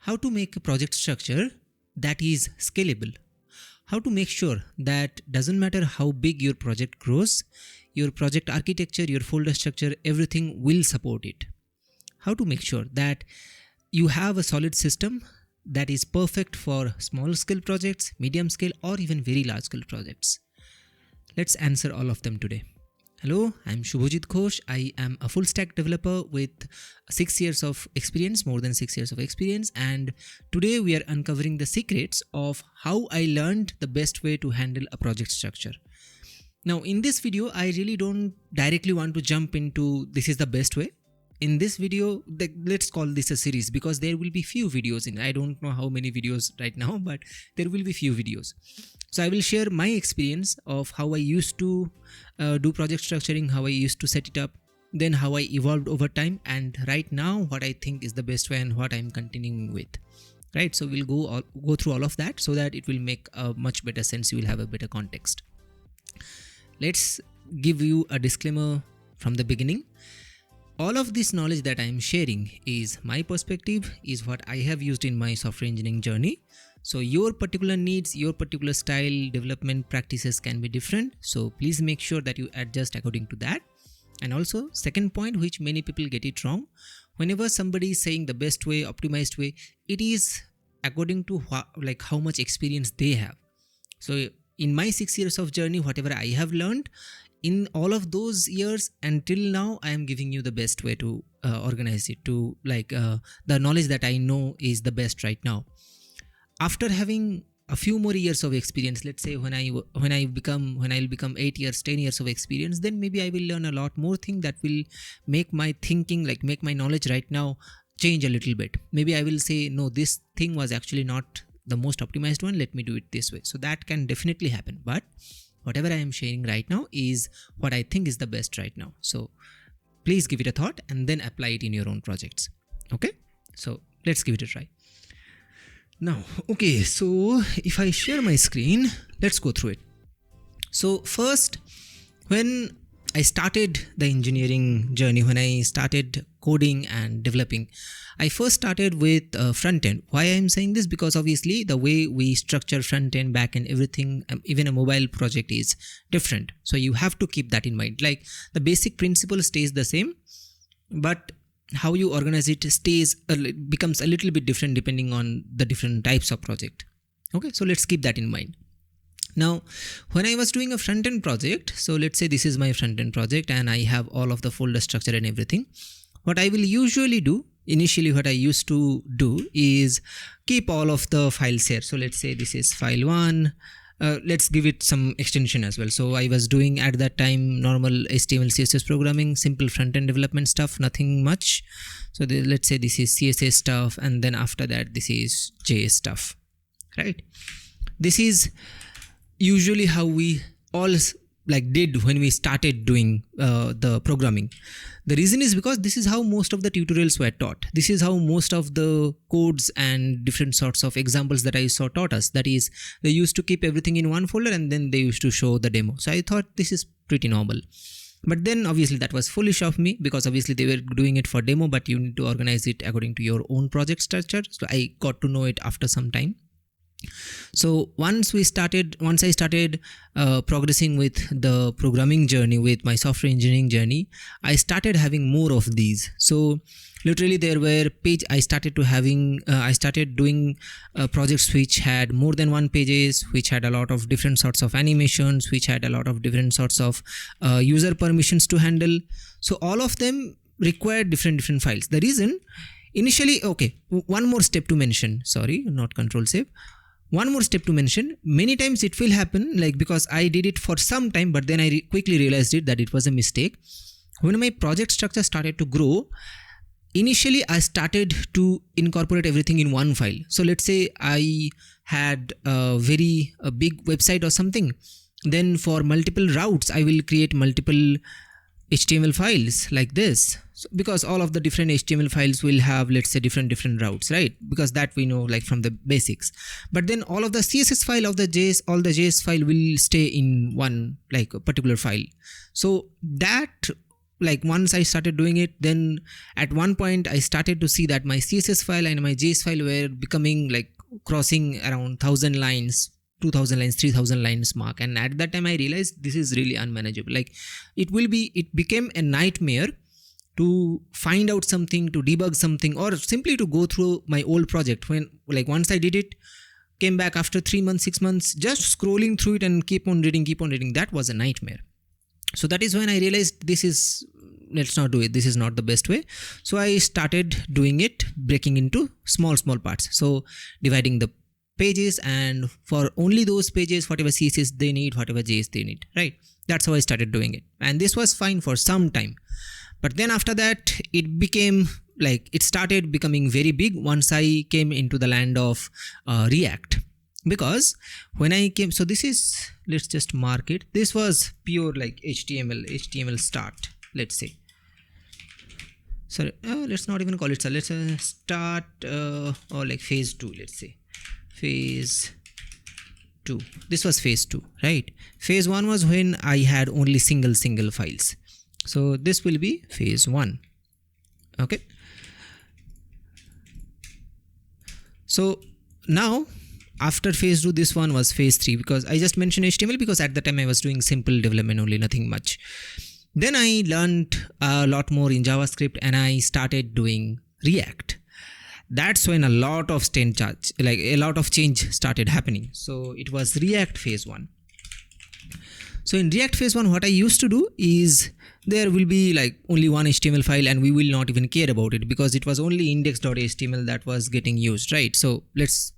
how to make a project structure that is scalable, how to make sure that doesn't matter how big your project grows, your project architecture, your folder structure, everything will support it. How to make sure that you have a solid system that is perfect for small scale projects, medium scale, or even very large scale projects. Let's answer all of them today. Hello, I'm Shubhajit Ghosh. I am a full stack developer with 6 years of experience, more than 6 years of experience. And today we are uncovering the secrets of how I learned the best way to handle a project structure. Now, in this video, I really don't directly want to jump into this is the best way. In this video, let's call this a series because there will be few videos in. I don't know how many videos right now, but there will be few videos. So I will share my experience of how I used to do project structuring, how I used to set it up, then how I evolved over time, and right now what I think is the best way and what I'm continuing with. Right, so we'll go through all of that so that it will make a much better sense. You will have a better context. Let's give you a disclaimer from the beginning. All of this knowledge that I am sharing is my perspective, is what I have used in my software engineering journey. So your particular needs, your particular style, development practices can be different. So please make sure that you adjust according to that. And also, second point, which many people get it wrong. Whenever somebody is saying the best way, optimized way, it is according to how much experience they have. So in my 6 years of journey, whatever I have learned, in all of those years until now, I am giving you the best way to organize it, to the knowledge that I know is the best right now. After having a few more years of experience, let's say when I'll become 8 years, 10 years of experience, then maybe I will learn a lot more things that will make my thinking, make my knowledge right now change a little bit. Maybe I will say, no, this thing was actually not the most optimized one. Let me do it this way. So that can definitely happen. But whatever I am sharing right now is what I think is the best right now. So please give it a thought and then apply it in your own projects. Okay. So let's give it a try. Now, okay, so if I share my screen, let's go through it. So first, when I started the engineering journey, when I started coding and developing, I first started with front end. Why I'm saying this? Because obviously the way we structure front end, back end, everything, even a mobile project is different. So you have to keep that in mind. Like the basic principle stays the same, but how you organize it becomes a little bit different depending on the different types of project. Okay, so let's keep that in mind. Now, when I was doing a front-end project, so let's say this is my front-end project and I have all of the folder structure and everything. What I will usually do, initially what I used to do is keep all of the files here. So let's say this is file 1. Let's give it some extension as well. So I was doing at that time normal HTML, CSS programming, simple front-end development stuff, nothing much. So let's say this is CSS stuff, and then after that this is JS stuff, right? This is usually how we all did when we started doing the programming. The reason is because this is how most of the tutorials were taught. This is how most of the codes and different sorts of examples that I saw taught us. That is, they used to keep everything in one folder and then they used to show the demo. So I thought this is pretty normal. But then obviously that was foolish of me because obviously they were doing it for demo, but you need to organize it according to your own project structure. So I got to know it after some time. So once I started progressing with the programming journey, with my software engineering journey, I started having more of these. So literally there were I started doing projects which had more than one pages, which had a lot of different sorts of animations, which had a lot of different sorts of user permissions to handle. So all of them required different files. The reason initially, okay, one more step to mention, sorry, not control save. One more step to mention, many times it will happen because I did it for some time, but then I quickly realized that it was a mistake. When my project structure started to grow, initially I started to incorporate everything in one file. So let's say I had a big website or something. Then for multiple routes, I will create multiple HTML files like this. So because all of the different HTML files will have, let's say, different routes, right? Because that we know from the basics. But then all of the CSS file of the JS, all the JS file will stay in one a particular file. So that like once I started doing it, then at one point I started to see that my CSS file and my JS file were becoming like crossing around 1000 lines, 2000 lines, 3000 lines mark. And at that time I realized this is really unmanageable. Like it became a nightmare to find out something, to debug something, or simply to go through my old project. When like once I did it, came back after 3 months, 6 months, just scrolling through it and keep on reading, that was a nightmare. So that is when I realized let's not do it, this is not the best way. So I started doing it, breaking into small parts. So dividing the pages, and for only those pages, whatever CSS they need, whatever JS they need, right? That's how I started doing it, and this was fine for some time. But then after that, it started becoming very big once I came into the land of React. Because when I came, so this is, let's just mark it. This was pure like HTML start, let's say. Sorry, let's not even call it. So let's start or like phase 2, let's say. Phase 2. This was phase 2, right? Phase 1 was when I had only single files. So this will be phase 1. Okay. So now after phase 2, this one was phase 3, because I just mentioned HTML because at the time I was doing simple development only, nothing much. Then I learned a lot more in JavaScript and I started doing React. That's when a lot of change started happening. So it was React phase 1. So in React phase 1, what I used to do is there will be like only one HTML file and we will not even care about it because it was only index.html that was getting used, right? So let's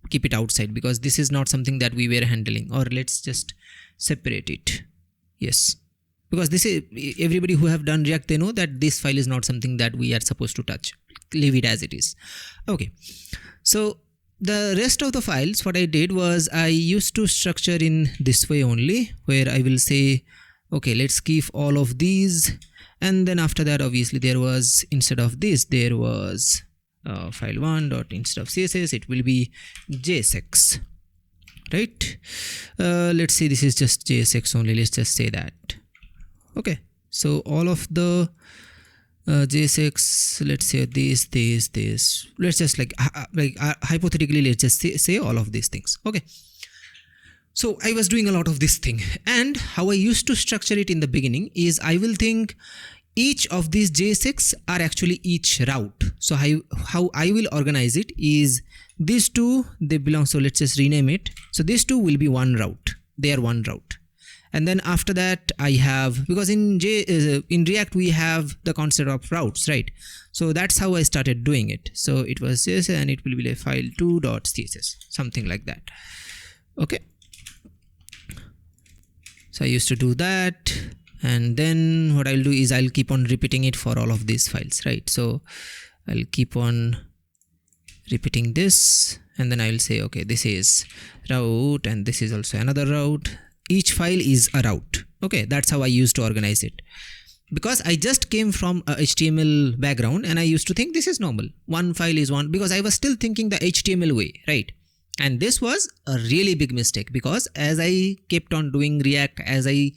keep it outside because this is not something that we were handling, or let's just separate it. Yes, because this is, everybody who have done React, they know that this file is not something that we are supposed to touch. Leave it as it is. Okay, so the rest of the files, what I did was I used to structure in this way only, where I will say, okay, let's keep all of these, and then after that, obviously there was, instead of this, there was file 1 dot, instead of CSS it will be JSX, right? Let's say this is just JSX only, let's just say that. Okay, so all of the JSX, let's say this, let's just hypothetically, let's just say all of these things. Okay, so I was doing a lot of this thing, and how I used to structure it in the beginning is I will think each of these JSX are actually each route. So how I will organize it is these two, they belong, so let's just rename it. So these two will be one route, they are one route. And then after that I have, because in React we have the concept of routes, right? So that's how I started doing it. So it was CSS and it will be like file2.css, something like that. Okay, so I used to do that, and then what I'll do is I'll keep on repeating it for all of these files, right? So I'll keep on repeating this, and then I will say, okay, this is route and this is also another route. Each file is a route. Okay, that's how I used to organize it, because I just came from a HTML background and I used to think this is normal. One file is one, because I was still thinking the HTML way, right? And this was a really big mistake, because as I kept on doing React, as I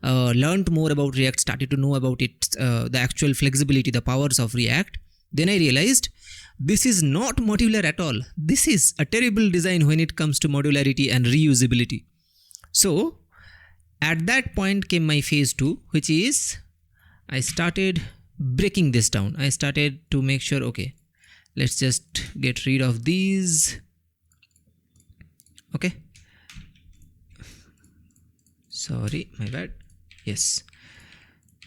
learned more about React, started to know about it, the actual flexibility, the powers of React, then I realized this is not modular at all. This is a terrible design when it comes to modularity and reusability. So at that point came my phase 2, which is I started breaking this down. I started to make sure, okay, let's just get rid of these. Okay, sorry, my bad. Yes,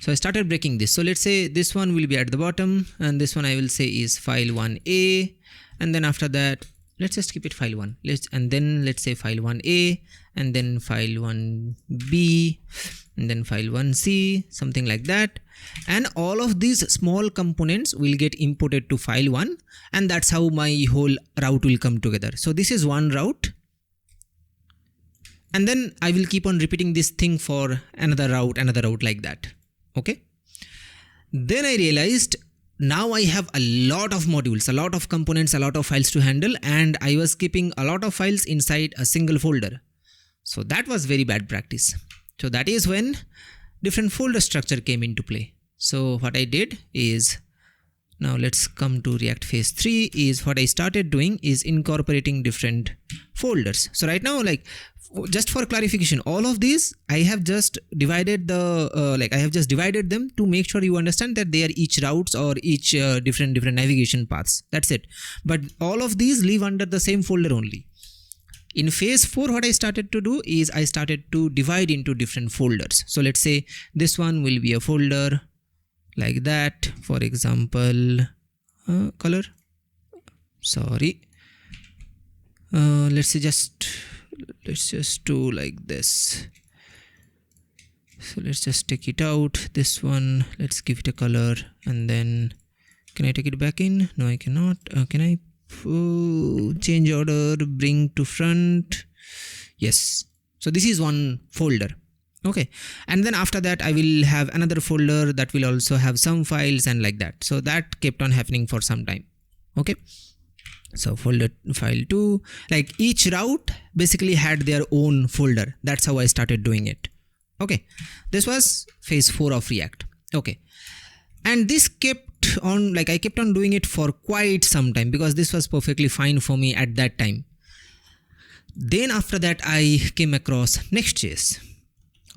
so I started breaking this. So let's say this one will be at the bottom, and this one I will say is file 1a, and then after that let's just keep it file 1, and then let's say file 1a, and then file 1b, and then file 1c, something like that. And all of these small components will get imported to file 1, and that's how my whole route will come together. So this is one route, and then I will keep on repeating this thing for another route like that. Okay, then I realized now I have a lot of modules, a lot of components, a lot of files to handle, and I was keeping a lot of files inside a single folder. So that was very bad practice. So that is when different folder structure came into play. So what I did is, now let's come to React Phase 3, is what I started doing is incorporating different folders. So right now, like, just for clarification, all of these I have just divided divided them to make sure you understand that they are each routes or each different navigation paths. That's it. But all of these live under the same folder only. In phase 4, what I started to do is I started to divide into different folders. So let's say this one will be a folder like that. For example, color. Sorry. Let's just do like this. So let's just take it out. This one, let's give it a color, and then can I take it back in? No, I cannot. Can I change order, bring to front? Yes. So this is one folder. Okay. And then after that, I will have another folder that will also have some files and like that. So that kept on happening for some time. Okay. So folder file 2, like each route basically had their own folder. That's how I started doing it. Okay. This was phase 4 of React. Okay. And this kept on, like I kept on doing it for quite some time because this was perfectly fine for me at that time. Then after that, I came across Next.js.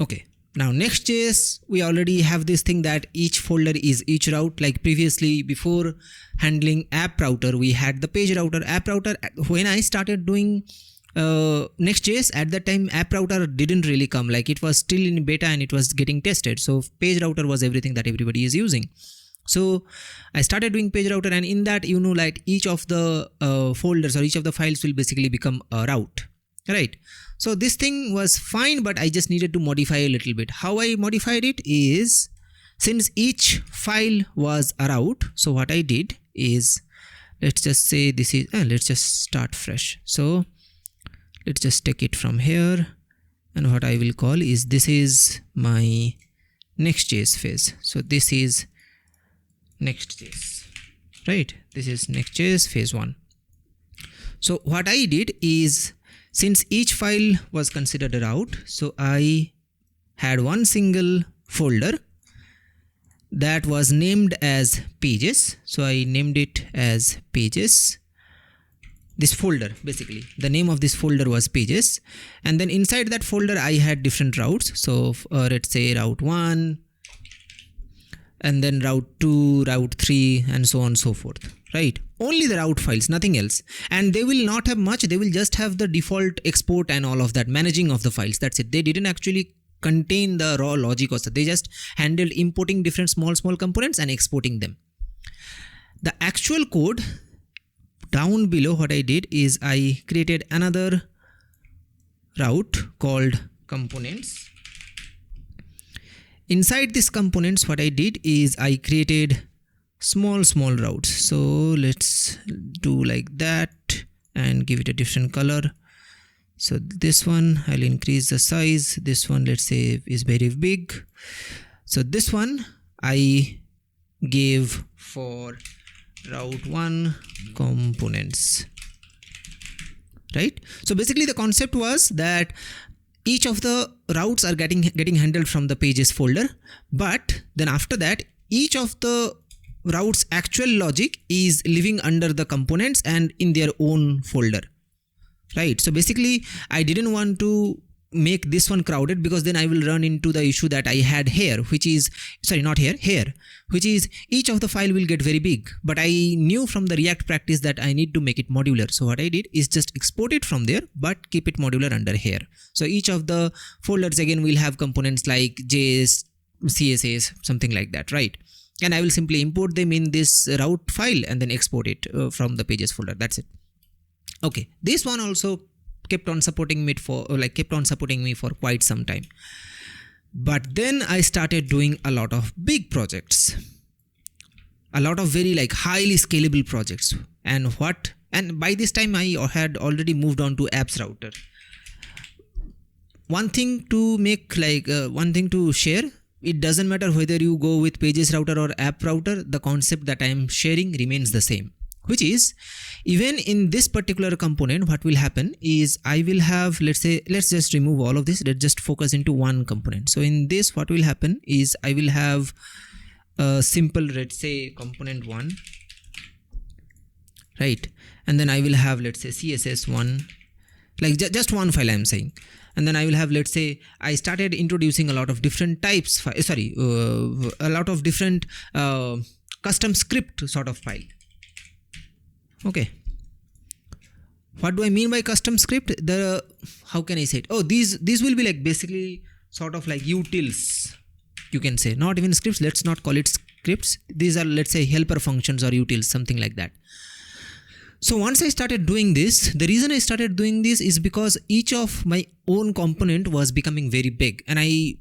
Okay. Now Next.js, we already have this thing that each folder is each route. Like previously, before handling app router, we had the page router, app router. When I started doing Next.js, at that time app router didn't really come, like it was still in beta and it was getting tested. So page router was everything that everybody is using. So I started doing page router, and in that, like each of the folders or each of the files will basically become a route, right? So this thing was fine, but I just needed to modify a little bit. How I modified it is, since each file was a route, so what I did is, let's just say this is, let's just start fresh. So let's just take it from here, and what I will call is, this is my Next.js phase. So this is Next.js, right? This is Next.js phase 1. So what I did is, since each file was considered a route, so I had one single folder that was named as pages. So I named it as pages. This folder, basically, the name of this folder was pages. And then inside that folder, I had different routes. So let's say route 1, and then route 2, route 3, and so on and so forth, right? Only the route files, nothing else. And they will not have much. They will just have the default export and all of that, managing of the files. That's it. They didn't actually contain the raw logic or so. They just handled importing different small components and exporting them. The actual code down below, what I did is I created another route called components. Inside this components, what I did is I created small routes. So let's do like that and give it a different color. So this one, I'll increase the size. This one, let's say, is very big. So this one I gave for route 1 components, right? So basically the concept was that each of the routes are getting handled from the pages folder, but then after that, each of the routes actual logic is living under the components and in their own folder, right? So basically I didn't want to make this one crowded, because then I will run into the issue that I had here, which is, sorry, not here, which is each of the file will get very big. But I knew from the React practice that I need to make it modular. So what I did is just export it from there, but keep it modular under here. So each of the folders again will have components like JS, CSS, something like that, right? And I will simply import them in this route file and then export it from the pages folder. That's it. Okay. This one also kept on supporting me for quite some time. But then I started doing a lot of big projects, a lot of very highly scalable projects. And by this time I had already moved on to apps router. One thing to share, it doesn't matter whether you go with pages router or app router, the concept that I am sharing remains the same. Which is, even in this particular component, what will happen is I will have, let's just remove all of this. Let's just focus into one component. So in this, what will happen is I will have a simple, let's say component 1, right? And then I will have, let's say CSS1, like just one file I'm saying. And then I will have, let's say I started introducing a lot of different types, a lot of different custom script sort of file. Okay. What do I mean by custom script? How can I say it? Oh, these will be like basically sort of like utils, you can say. Not even scripts, let's not call it scripts. These are, let's say, helper functions or utils, something like that. So once I started doing this, the reason I started doing this is because each of my own component was becoming very big, and I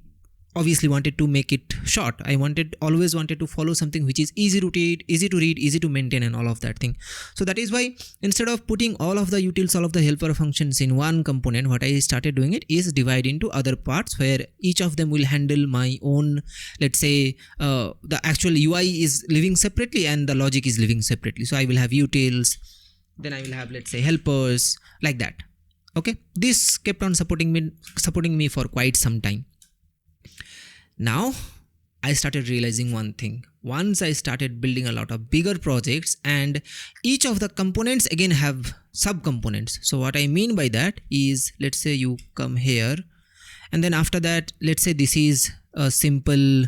obviously wanted to make it short. I always wanted to follow something which is easy to read, easy to maintain, and all of that thing. So that is why instead of putting all of the utils, all of the helper functions in one component, what I started doing it is divide into other parts where each of them will handle my own, let's say the actual UI is living separately and the logic is living separately. So I will have utils, then I will have, let's say, helpers, like that. Okay, this kept on supporting me for quite some time. Now I started realizing one thing. Once I started building a lot of bigger projects, and each of the components again have sub-components. So what I mean by that is, let's say you come here, and then after that, let's say this is a simple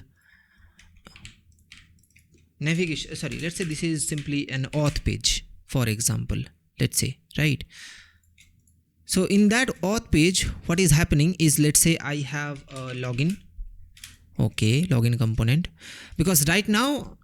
navigation, let's say this is simply an auth page, for example, let's say, right? So in that auth page, what is happening is, let's say I have a login. Okay, login component, because right now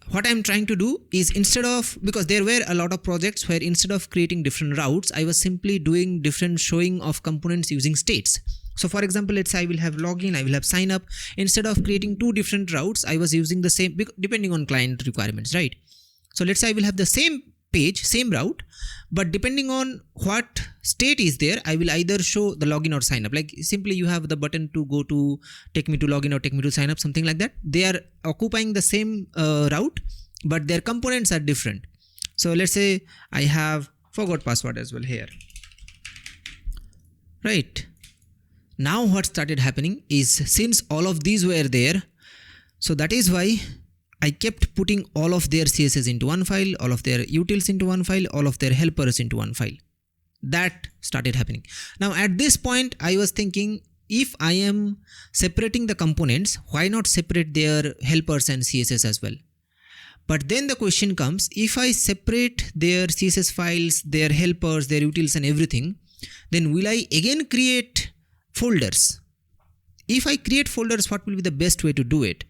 what I'm trying to do is, because there were a lot of projects where instead of creating different routes, I was simply doing different showing of components using states. So for example, let's say I will have login, I will have sign up. Instead of creating two different routes, I was using the same, depending on client requirements, right? So let's say I will have the same page, same route, but depending on what state is there, I will either show the login or sign up. Like simply you have the button to go to take me to login or take me to sign up, something like that. They are occupying the same route, but their components are different. So let's say I have forgot password as well here, right? Now what started happening is, since all of these were there, so that is why I kept putting all of their CSS into one file, all of their utils into one file, all of their helpers into one file. That started happening. Now at this point, I was thinking, if I am separating the components, why not separate their helpers and CSS as well? But then the question comes, if I separate their CSS files, their helpers, their utils and everything, then will I again create folders? If I create folders, what will be the best way to do it?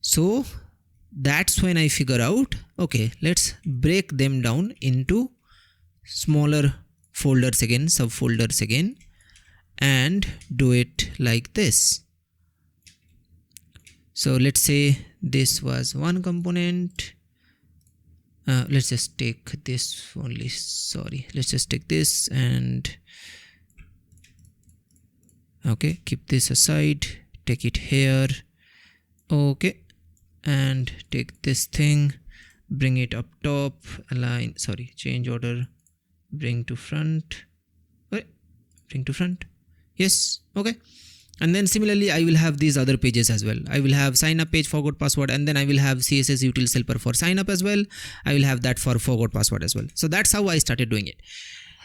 So that's when I figure out, okay, let's break them down into smaller folders again, subfolders again, and do it like this. So let's say this was one component. Let's just take this only, let's just take this and okay, keep this aside, take it here, okay, and take this thing, bring it up top, align, change order, bring to front, yes, okay. And then similarly I will have these other pages as well. I will have sign up page, forgot password, and then I will have CSS utils helper for sign up as well. I will have that for forgot password as well. So that's how I started doing it.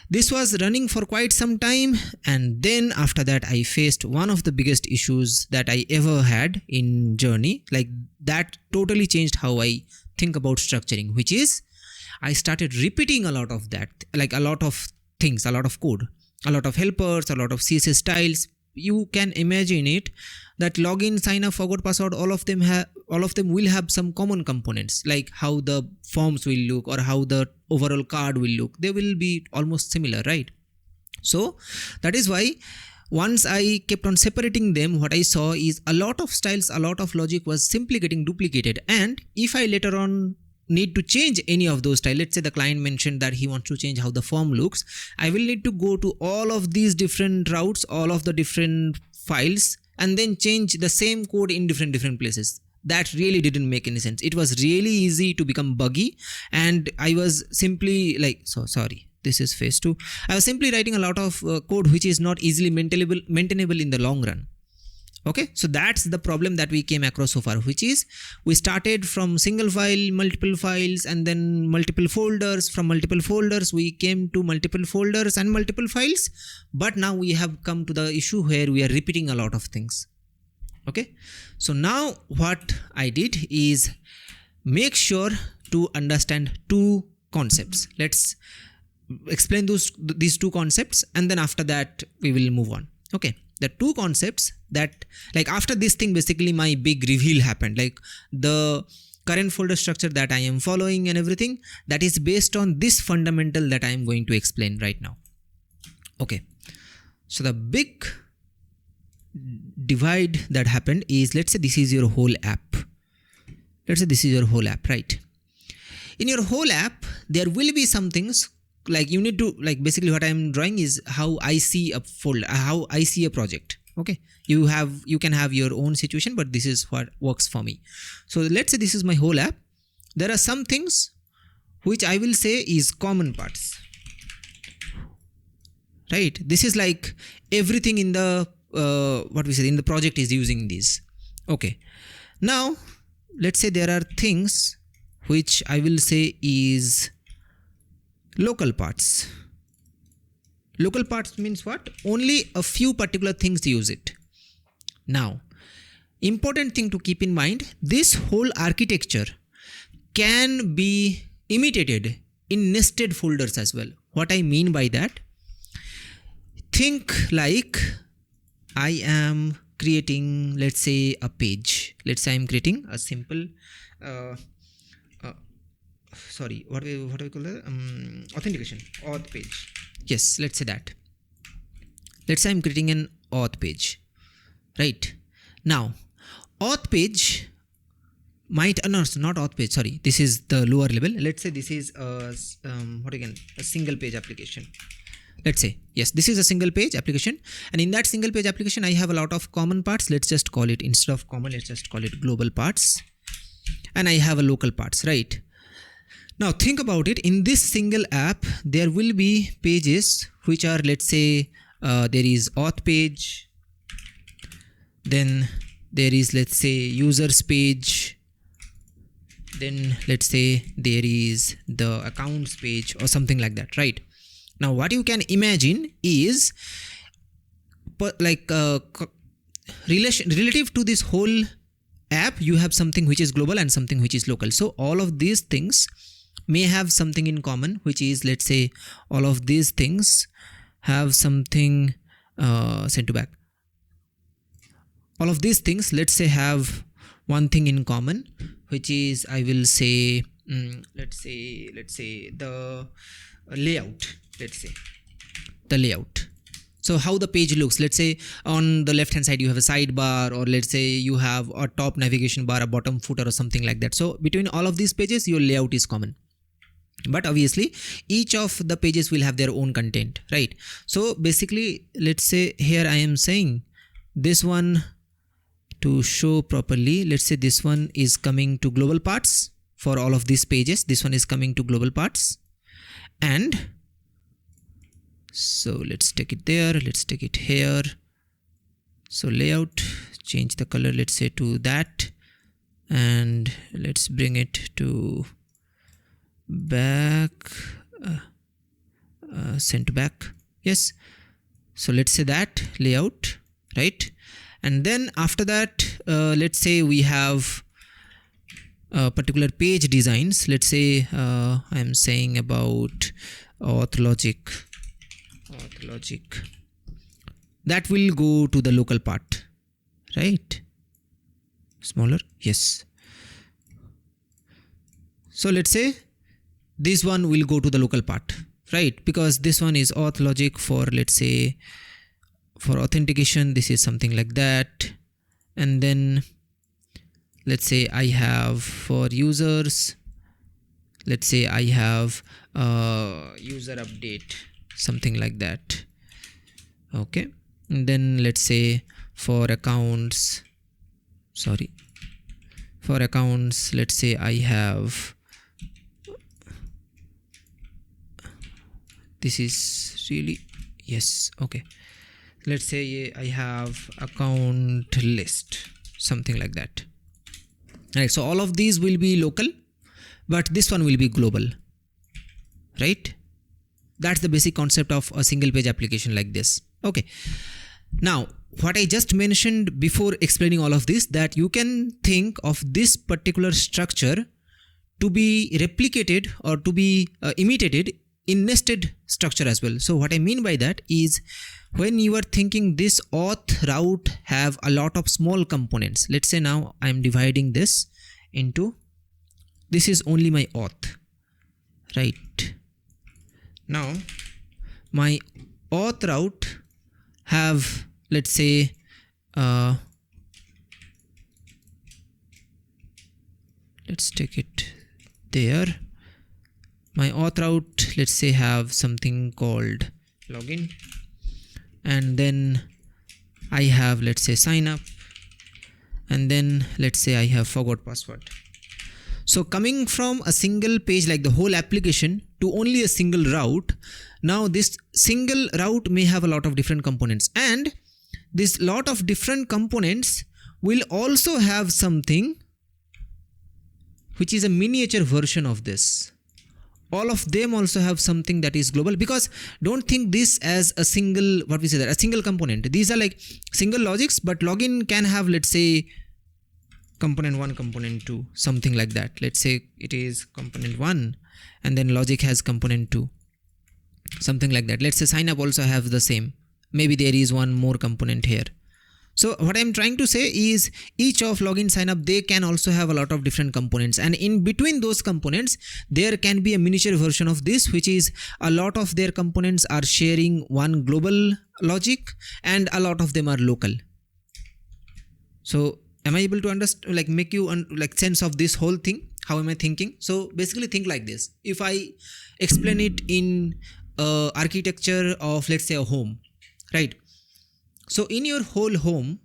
This was running for quite some time, and then after that I faced one of the biggest issues that I ever had in journey. Like that totally changed how I think about structuring, which is I started repeating a lot of that, like a lot of things, a lot of code, a lot of helpers, a lot of CSS styles. You can imagine it that login, sign up, forgot password, all of them will have some common components, like how the forms will look or how the overall card will look. They will be almost similar, right? So that is why once I kept on separating them, what I saw is a lot of styles, a lot of logic was simply getting duplicated. And if I later on need to change any of those styles, let's say the client mentioned that he wants to change how the form looks, I will need to go to all of these different routes, all of the different files, and then change the same code in different places. That really didn't make any sense. It was really easy to become buggy, and I was simply like, this is phase 2. I was simply writing a lot of code which is not easily maintainable in the long run. Okay, so that's the problem that we came across so far, which is we started from single file, multiple files, and then multiple folders. From multiple folders, we came to multiple folders and multiple files. But now we have come to the issue where we are repeating a lot of things. Okay, so now what I did is make sure to understand two concepts. Let's explain these two concepts, and then after that we will move on. Okay, the two concepts that, like, after this thing, basically my big reveal happened. Like, the current folder structure that I am following and everything, that is based on this fundamental that I am going to explain right now. Okay, so the big divide that happened is, let's say this is your whole app. Let's say this is your whole app, right? In your whole app, there will be some things like you need to, like, basically what I am drawing is how I see a folder, how I see a project. Okay, you can have your own situation, but this is what works for me. So let's say this is my whole app. There are some things which I will say is common parts, right? This is like everything in the what we say in the project is using these. Okay, now let's say there are things which I will say is local parts. Local parts means what? Only a few particular things use it. Now, important thing to keep in mind, this whole architecture can be imitated in nested folders as well. What I mean by that, think like I am creating, let's say, a page. Let's say I'm creating a simple what do we call it? Authentication, auth page. Yes, let's say that. Let's say I'm creating an auth page, right? Now, auth page might, no, not auth page, sorry. This is the lower level. Let's say this is a single page application. Let's say, yes, this is a single page application. And in that single page application, I have a lot of common parts. Let's just call it, instead of common, let's just call it global parts. And I have a local parts, right? Now think about it. In this single app, there will be pages which are, let's say, there is auth page, then there is, let's say, users page, then let's say there is the accounts page or something like that, right? Now what you can imagine is like relative to this whole app, you have something which is global and something which is local. So all of these things may have something in common, which is, let's say, all of these things have something send to back. All of these things, let's say, have one thing in common, which is, I will say, let's say the layout. Let's say the layout. So how the page looks, let's say on the left hand side you have a sidebar, or let's say you have a top navigation bar, a bottom footer, or something like that. So between all of these pages, your layout is common. But obviously each of the pages will have their own content, right? So basically, let's say here I am saying this one, to show properly, let's say this one is coming to global parts for all of these pages. This one is coming to global parts. And so let's take it there, let's take it here. So layout, change the color, let's say to that, and let's bring it to back, send to back. Yes, so let's say that layout, right? And then after that, let's say we have particular page designs. Let's say I'm saying about auth logic, that will go to the local part, right? Smaller, yes. So let's say this one will go to the local part, right? Because this one is auth logic for, let's say, for authentication. This is something like that. And then let's say I have for users, let's say I have user update, something like that. Okay, and then let's say for accounts, let's say I have, this is really, yes, okay, let's say I have account list, something like that. Right, so all of these will be local, but this one will be global, right? That's the basic concept of a single page application like this. Okay, now what I just mentioned before explaining all of this, that you can think of this particular structure to be replicated or to be imitated in nested structure as well. So what I mean by that is, when you are thinking this auth route have a lot of small components. Let's say now I am dividing this into, this is only my auth, right? Now my auth route have, let's say let's take it there. My auth route, let's say, have something called login, and then I have, let's say, sign up, and then let's say I have forgot password. So coming from a single page like the whole application to only a single route, now this single route may have a lot of different components, and this lot of different components will also have something which is a miniature version of this. All of them also have something that is global, because don't think this as a single, what we say that, a single component. These are like single logics, but login can have, let's say, component 1, component 2, something like that. Let's say it is component 1 and then logic has component 2, something like that. Let's say sign up also have the same. Maybe there is one more component here. So what I'm trying to say is, each of login, sign up, they can also have a lot of different components, and in between those components there can be a miniature version of this, which is a lot of their components are sharing one global logic and a lot of them are local. So am I able to understand, like make you like sense of this whole thing? How am I thinking? So basically think like this. If I explain it in architecture of, let's say, a home, right? So in your whole home,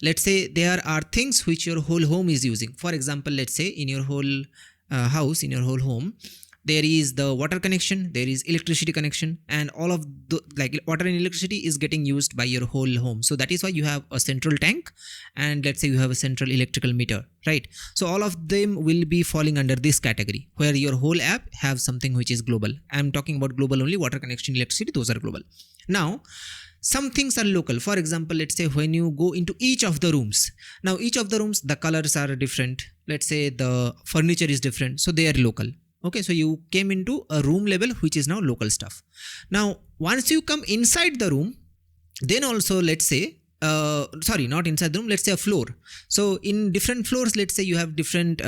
let's say there are things which your whole home is using. For example, let's say in your whole house, in your whole home, there is the water connection, there is electricity connection, and all of the, like, water and electricity is getting used by your whole home. So that is why you have a central tank, and let's say you have a central electrical meter, right? So all of them will be falling under this category, where your whole app have something which is global. I'm talking about global only. Water connection, electricity, those are global. Now some things are local. For example, let's say when you go into each of the rooms, now each of the rooms, the colors are different. Let's say the furniture is different, so they are local. Okay, so you came into a room level, which is now local stuff. Now once you come inside the room, then also, let's say sorry, not inside the room, let's say a floor. So in different floors, let's say you have different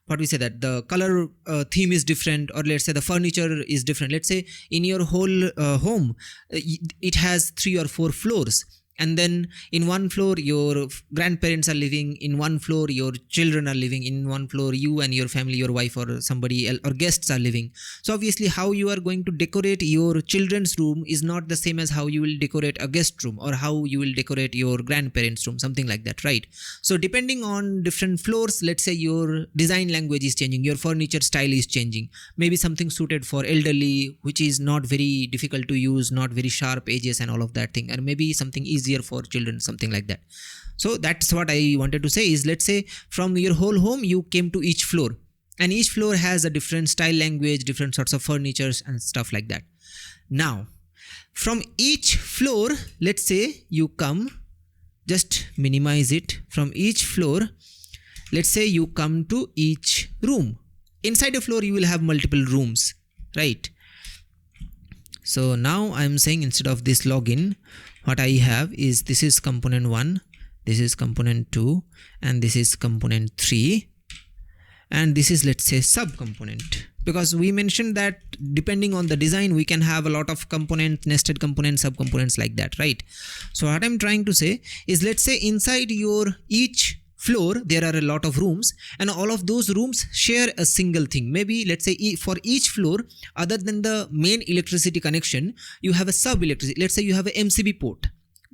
what we say that the color theme is different, or let's say the furniture is different. Let's say in your whole home it has 3 or 4 floors, and then in one floor your grandparents are living, in one floor your children are living, in one floor you and your family, your wife or somebody else or guests are living. So obviously how you are going to decorate your children's room is not the same as how you will decorate a guest room, or how you will decorate your grandparents' room, something like that, right? So depending on different floors, let's say your design language is changing, your furniture style is changing. Maybe something suited for elderly, which is not very difficult to use, not very sharp edges and all of that thing, or maybe something easier for children, something like that. So that's what I wanted to say is, let's say from your whole home you came to each floor, and each floor has a different style language, different sorts of furnitures and stuff like that. Now from each floor, let's say you come, just minimize it, from each floor, let's say you come to each room. Inside a floor you will have multiple rooms, right? So now I'm saying, instead of this login, what I have is, this is component 1, this is component 2, and this is component 3, and this is, let's say, sub component, because we mentioned that depending on the design we can have a lot of components, nested components, sub components, like that, right? So what I'm trying to say is, let's say inside your each floor there are a lot of rooms, and all of those rooms share a single thing. Maybe let's say for each floor, other than the main electricity connection, you have a sub electricity. Let's say you have a MCB port,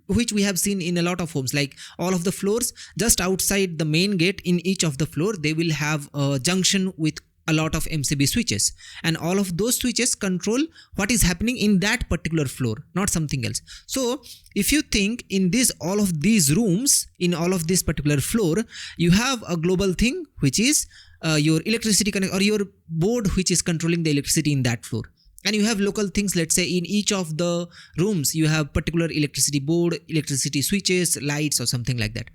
which we have seen in a lot of homes. Like all of the floors, just outside the main gate in each of the floor, they will have a junction with a lot of MCB switches, and all of those switches control what is happening in that particular floor, not something else. So if you think in this, all of these rooms, in all of this particular floor, you have a global thing, which is your electricity connect, or your board which is controlling the electricity in that floor. And you have local things, let's say in each of the rooms you have particular electricity board, electricity switches, lights, or something like that.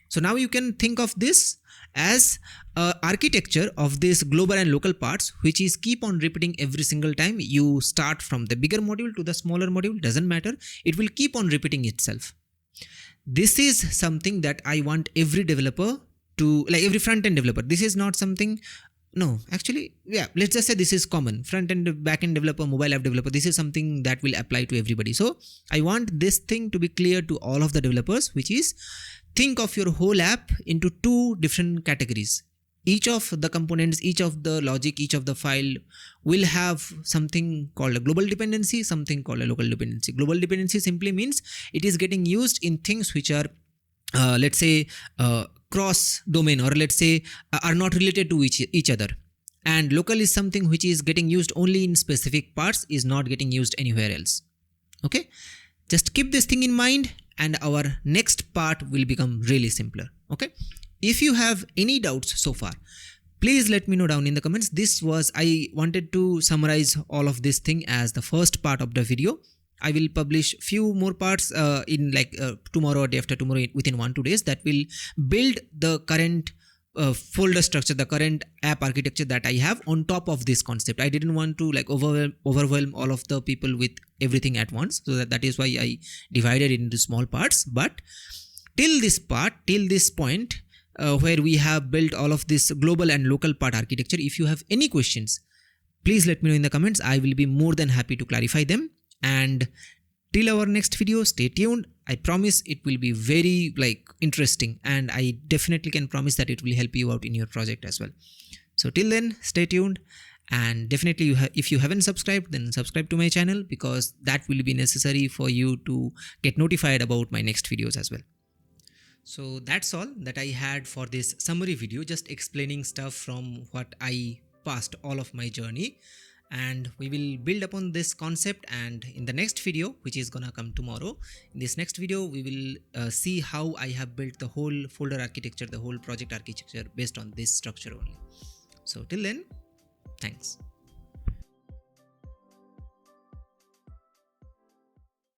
So now you can think of this as architecture of this global and local parts, which is keep on repeating every single time you start from the bigger module to the smaller module, doesn't matter, it will keep on repeating itself. This is something that I want every developer to, like every front-end developer. This is not something, no, actually, yeah, let's just say this is common. Front-end, back-end developer, mobile app developer, this is something that will apply to everybody. So I want this thing to be clear to all of the developers, which is think of your whole app into two different categories. Each of the components, each of the logic, each of the file will have something called a global dependency, something called a local dependency. Global dependency simply means it is getting used in things which are, let's say, cross domain, or let's say are not related to each other. And local is something which is getting used only in specific parts, is not getting used anywhere else. Okay, just keep this thing in mind, and our next part will become really simpler. Okay, if you have any doubts so far, please let me know down in the comments. I wanted to summarize all of this thing as the first part of the video. I will publish few more parts in tomorrow or day after tomorrow, within 1-2 days, that will build the current folder structure, the current app architecture that I have on top of this concept. I didn't want to overwhelm all of the people with everything at once, so that is why I divided it into small parts. But till this point where we have built all of this global and local part architecture, if you have any questions, please let me know in the comments. I will be more than happy to clarify them. And till our next video, stay tuned. I promise it will be very interesting, and I definitely can promise that it will help you out in your project as well. So till then, stay tuned, and definitely if you haven't subscribed, then subscribe to my channel, because that will be necessary for you to get notified about my next videos as well. So that's all that I had for this summary video, just explaining stuff from what I passed, all of my journey. And we will build upon this concept, and in the next video, which is gonna come tomorrow, in this next video we will see how I have built the whole folder architecture, the whole project architecture based on this structure only. So till then, thanks.